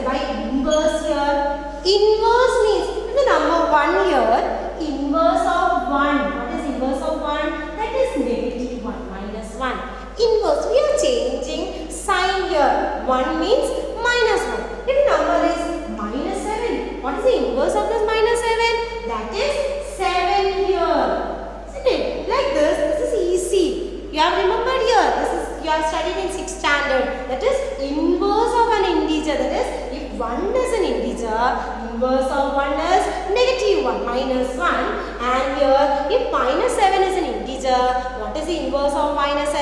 said by inverse here. Inverse means the number 1 here. Inverse of 1. What is inverse of 1? That is negative 1 minus 1. Inverse. We are changing sign here. 1 means minus 1. If the number is minus 7. What is the inverse of this minus 7? That is 7 here. Isn't it? Like this is easy. You have remembered here. This is you have studied in 6th standard. That is inverse of an integer. That is if 1 is an integer, inverse of 1 is negative 1 minus 1. And here if minus 7 is an integer, what is the inverse of minus 7?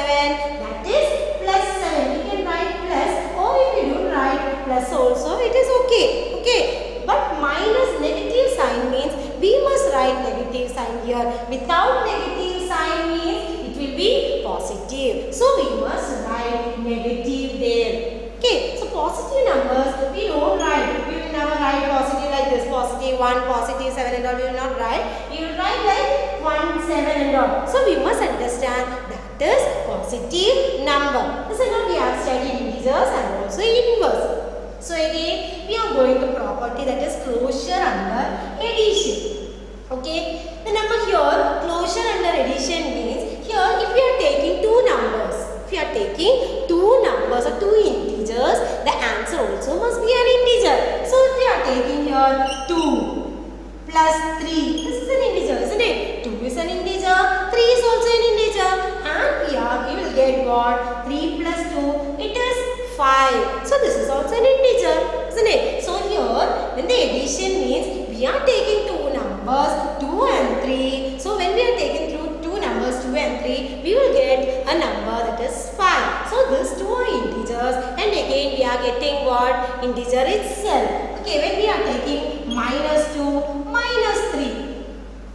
That is plus 7. You can write plus, or if you don't write plus also, it is okay. Okay. But minus negative sign means we must write negative sign here. Without negative sign means it will be positive. So we must write negative there. Okay. So positive numbers we don't write. We will never write positive like this. Positive 1, positive 7 and all. We will not write. We will write like 1, 7 and all. So we must understand that is positive number. This is what we have studied integers and also inverse. So again we are going to property that is closure under addition. Okay. The number here closure under addition means here if we are taking two numbers. If you are taking two numbers or two integers, the answer also must be an integer. So if we are taking here 2 plus 3, this is an integer, isn't it? 2 is an integer, 3 is also an integer, and we will get what? 3 plus 2, it is 5. So this is also an integer, isn't it? So here when the addition means we are taking two numbers 2 and 3. So when we are taking two numbers 2 and 3, we will get a number that is 5. So these two are integers, and again we are getting what? Integer itself. Okay, when we are taking minus 2 minus 3.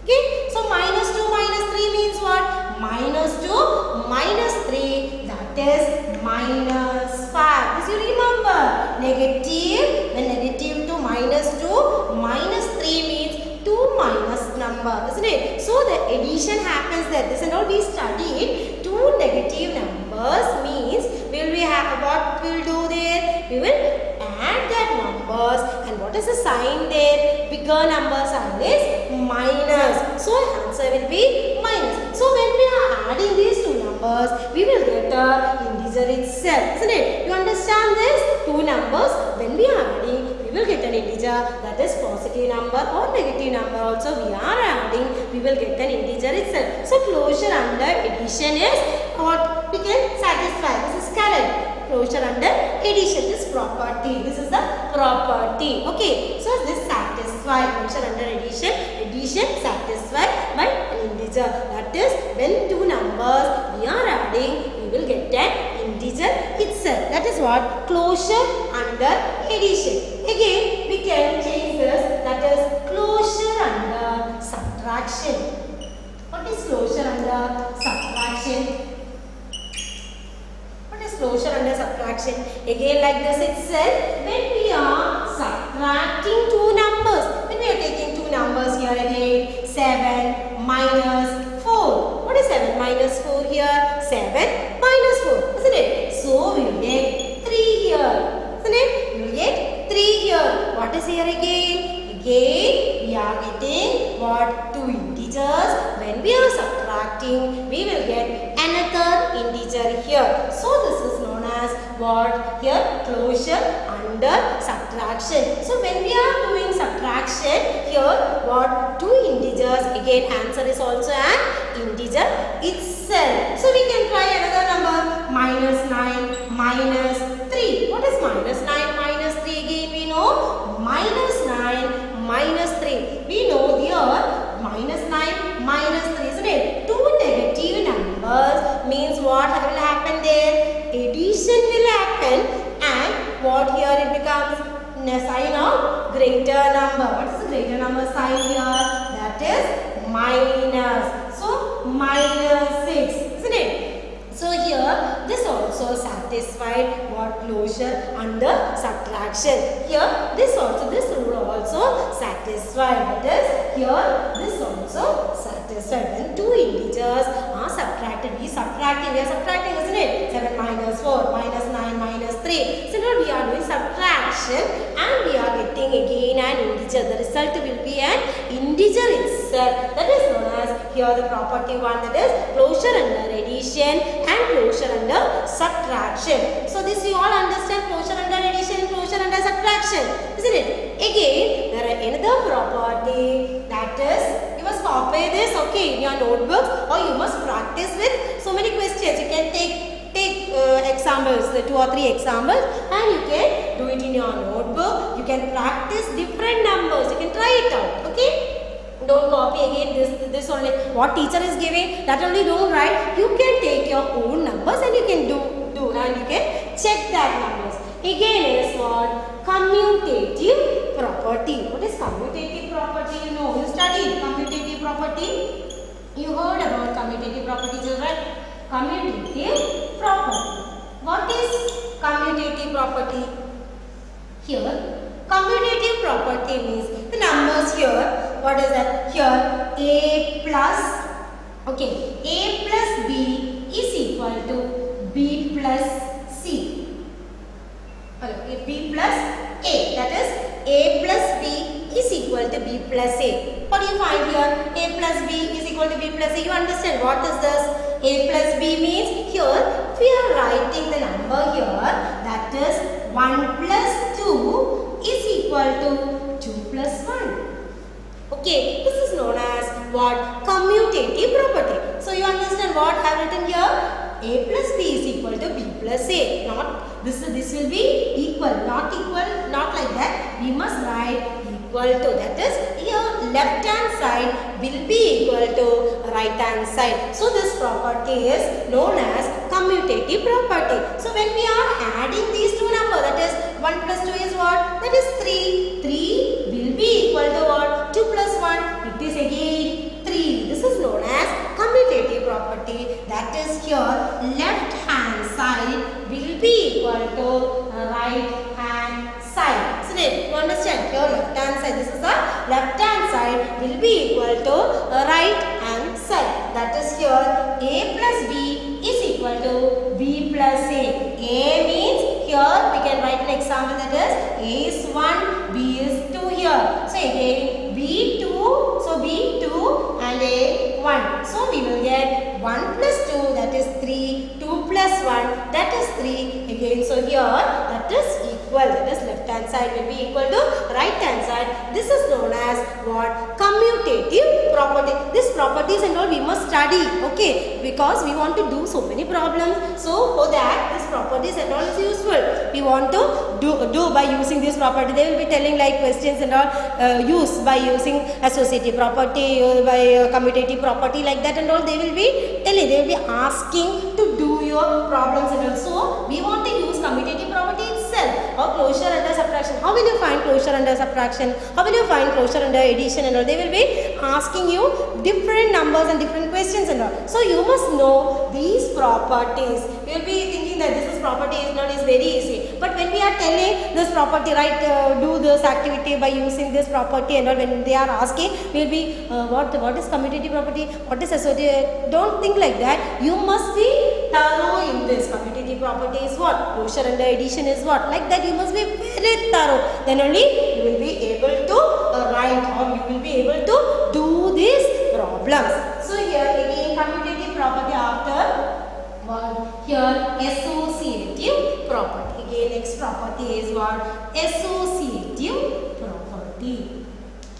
Okay, so minus 2 minus 3 means what? Minus 2 minus 3, that is minus 5. This you remember. Negative, when negative to minus 2, minus 3 means 2 minus number, isn't it? So the addition happens there. This and all we studied. Two negative numbers means what we will do there? We will add that numbers, and what is the sign there? Bigger number sign is minus. So answer will be minus. So when we are adding these two numbers, we will get a integer itself, isn't it? You understand this? Two numbers, when we are adding, we will get an integer, that is positive number or negative number also we are adding, we will get an integer itself. So closure under addition is what we can satisfy. This is correct. Closure under addition, this property, this is the property. Okay, so this satisfy closure under addition. Addition satisfied by an integer, that is when two numbers we are adding, we will get an integer itself. That is what closure under addition. Again we can change this, that is closure under subtraction. What is closure under subtraction? Closure under subtraction? Again like this itself, when we are subtracting two numbers, when we are taking two numbers here again, 7 minus 4. What is 7 minus 4 here? 7 minus 4, isn't it? So we will get 3 here, isn't it? We will get 3 here. What is here again? Again we are getting what? Two integers. When we are subtracting, we will get another integer here. So this is known as what? Here closure under subtraction. So when we are doing subtraction, here what? Two integers, again answer is also an integer itself. So we can try another number, minus 9 minus 3. What is minus 9 minus 3? Again we know minus 9 minus 3. We know here minus 9 minus 3, isn't it? Two negative numbers means what will happen there? Addition will happen, and what here it becomes a sign of greater number. What is the greater number sign here? That is minus. So minus 6, isn't it? So here this also satisfied what? Closure under subtraction. Here this rule also satisfied. That is here this also satisfied. When two integers are subtracted, we are subtracting, isn't it? 7 minus 4 minus 9 minus 3. So now we are doing subtraction, again an integer. The result will be an integer itself. That is known as here the property 1, that is closure under addition and closure under subtraction. So this you all understand, closure under addition and closure under subtraction, isn't it? Again, there are another property, that is you must copy this, okay, in your notebook, or you must practice with so many questions. You can take examples, 2 or 3 examples, and you can do it in your notebook. You can practice different numbers. You can try it out. Okay. Don't copy again this only. What teacher is giving, that only don't write. You can take your own numbers and you can do and you can check that numbers. Again is what? Commutative property. What is commutative property? You know, you studied commutative property. You heard about commutative property, children. Commutative property. What is commutative property? Here, commutative property means the numbers here. What is that? Here, A plus, okay, A plus B is equal to B plus C. Hello, B plus A. That is A plus B is equal to B plus A. What do you find here? A plus B is equal to B plus A. You understand what is this? A plus B means here we are writing the number here, that is 1 plus 2 is equal to 2 plus 1. Okay, this is known as what? Commutative property. So you understand what I have written here? A plus B is equal to B plus A. Not this will be equal, not equal, not like that. We must write equal to, that is here left hand side will be equal to right hand side. So this property is known as commutative property. So when we are adding these two numbers, that is 1 plus 2 is what? That is 3. 3 will be equal to what? 2 plus 1. It is again 3. This is known as commutative property. That is here left hand side will be equal to right hand side. Isn't it? You understand? Here left hand side. This is the left hand side will be equal to right hand side. That is here A plus B is equal to B plus A. A means here we can write an example, that is A is 1, B is 2 here. So again B2, so B2 and A 1. So we will get 1 plus 2, that is 3, 2 plus 1, that is 3. Again, so here that is equal, that is left hand side will be equal to right hand side. This is known as what? Commutative property. These properties and all we must study, okay, because we want to do so many problems. So for that this properties and all is useful. We want to do by using this property. They will be telling like questions and all use by using associative property, by commutative property, like that and all. They will be telling, they will be asking to do your problems and all. So we want to use commutative property itself, or closure under subtraction. How will you find closure under subtraction? How will you find closure under addition and all? They will be asking you different numbers and different questions and all. So you must know these properties. You will be thinking that this is property is not, is very easy. But when we are telling this property, right, do this activity by using this property and all, when they are asking, we will be what is commutative property? What is associative? Don't think like that. You must be thorough in this. Commutative property is what? Closure under addition is what? Like that you must be very thorough. Then only you will be able to write, or you will be able to do these problems. So here again commutative property after here associative property. Again next property is what? Associative property.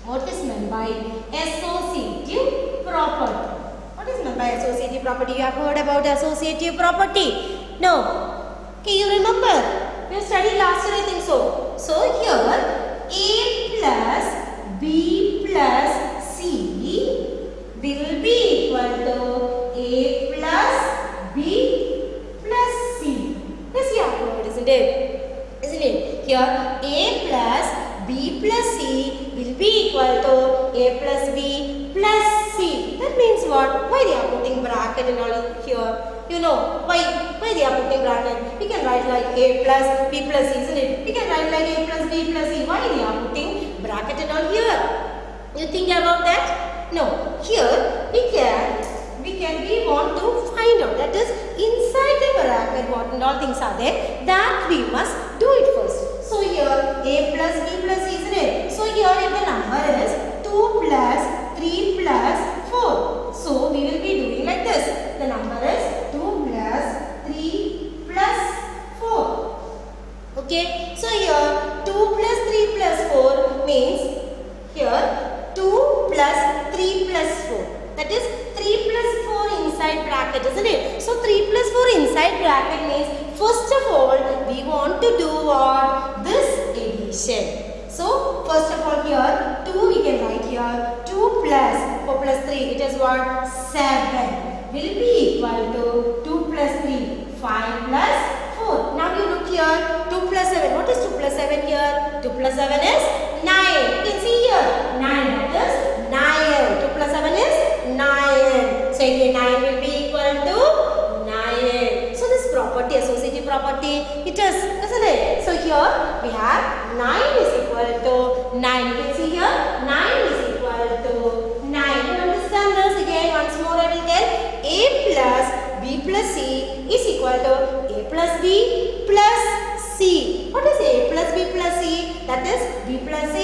What is meant by associative property? What is meant by associative property? You have heard about associative property? No. Okay, you remember? We studied last year, I think so. So here A plus B plus C will be equal to A plus B plus C. Yes, you have heard, isn't it? Isn't it? Here A plus B plus C will be equal to A plus B plus C. That means what? Why they are putting bracket and all here? You know, why they are putting bracket? We can write like A plus B plus C, isn't it? We can write like A plus B plus C. Why they are putting bracket and all here? You think about that? No. Here we want to find out, that is inside the bracket what and all things are there, that we must do it first. So here A plus B plus C, isn't it? number is 2 plus 3 plus 4. So we will be doing like this. The number is 2 plus 3 plus 4. Okay. So here 2 plus 3 plus 4 means here 2 plus 3 plus 4. That is 3 plus 4 inside bracket, isn't it? So 3 plus 4 inside bracket means first of all we want to do what? This addition. So first of all here 2 we can write here 2 plus 4 plus 3, it is what? 7 will be equal to 2 plus 3, 5 plus 4. Now you look here 2 plus 7. What is 2 plus 7 here? 2 plus 7 is 9. You can see here 9, that is 9. 2 plus 7 is 9. So again 9 will be equal to 9. So this property, associative property, it is, isn't it? So here we have 9 is equal to 9. You can see here 9 is equal to 9. You understand this? Again once more I will tell. A plus B plus C is equal to A plus B plus C. What is A plus B plus C? That is B plus C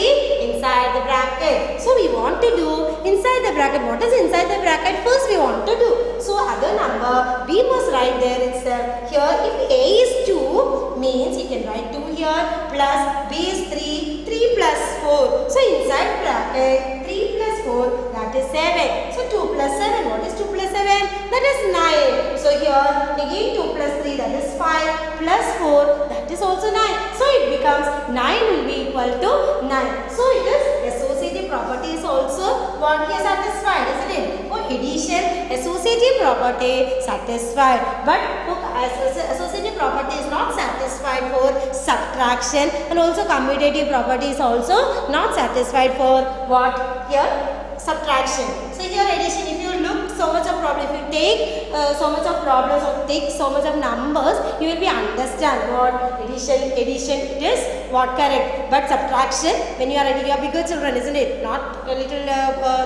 inside the bracket. So we want to do inside the bracket. What is inside the bracket? First we want to do. So other number B must write there itself. Here if A is 2 means you can write 2 here plus B is 3. 3 plus 4. So inside bracket 3 plus 4 that is 7. So 2 plus 7. What is 2 plus 7? That is 9. So here again 2 plus 3 that is 5 plus 4 that is also 9. So it becomes 9 will be equal to 9. So it is associative property is also what here satisfied, isn't it? For addition associative property satisfied, but for associative property is not satisfied for subtraction, and also commutative property is also not satisfied for what here? Subtraction. So here addition, if you look so much of problem, if you take so much of problems or take so much of numbers, you will be understand what addition it is what correct. But subtraction, when you are bigger children, isn't it? Not a little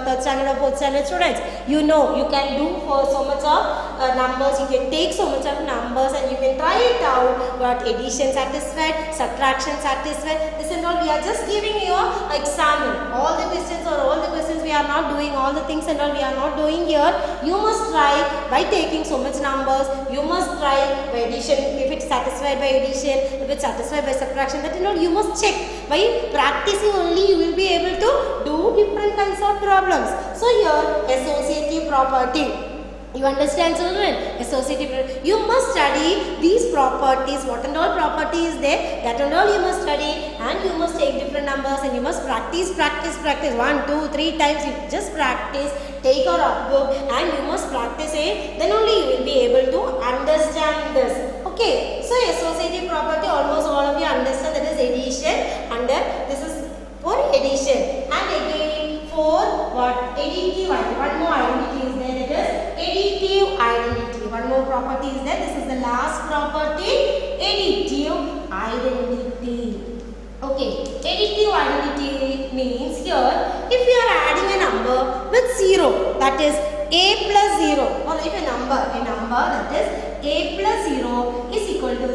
third standard or fourth standard students. You know you can do for so much of numbers. You can take so much of numbers and you can try it out. What addition satisfied, subtraction satisfied. This and all we are just giving you example. All the questions we are not doing, all the things and all we are not doing here. You must try by taking so much numbers. You must try by addition. If it's satisfied by addition, if it's satisfied by subtraction, that and all you must check. By practicing only you will be able to do different kinds of problems. So here associative property. You understand children? Associative, you must study these properties, what and all property is there, that and all you must study, and you must take different numbers and you must practice 1, 2, 3 times. You just practice, take your book and you must practice it, then only you will be able to understand this. Okay, so associative property almost all of you understand, that is addition, and this is for addition, and again for what? Additive, one more identity is there, that is additive identity. One more property is there. This is the last property, additive identity. Okay, additive identity means here if we are adding a number with 0, that is a plus 0, or if a number that is a plus 0 is equal to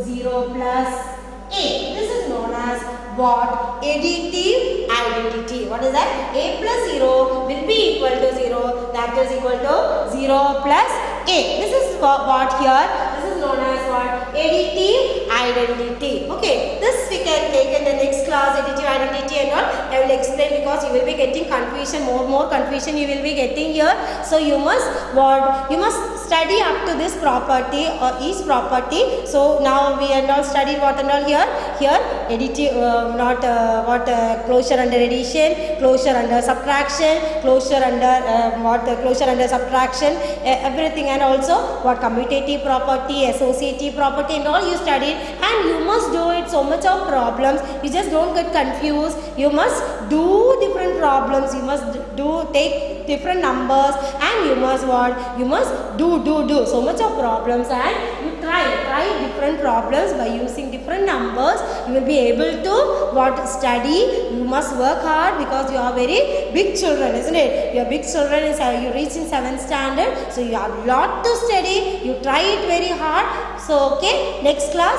0 plus a. This is known as what? Additive identity. What is that? A plus 0 will be equal to 0. That is equal to 0 plus a. This is what here? This is known as what? Additive identity. Okay. This we can take in the next class, additive identity and all. I will explain because you will be getting confusion, more confusion you will be getting here. So you must what? You must study up to this property or each property. So now we and all study what and all here. Here additive, closure under addition, closure under subtraction, closure under closure under subtraction, everything, and also what commutative property, associative property and all you studied, and you must do it so much of problems. You just don't get confused. You must do different problems. You must take different numbers, and you must what? You must do so much of problems, and you try different problems by using different numbers. You will be able to what? Study. You must work hard because you are very big children, isn't it? Your big children is you reach in 7th standard, so you have lot to study. You try it very hard. So okay, next class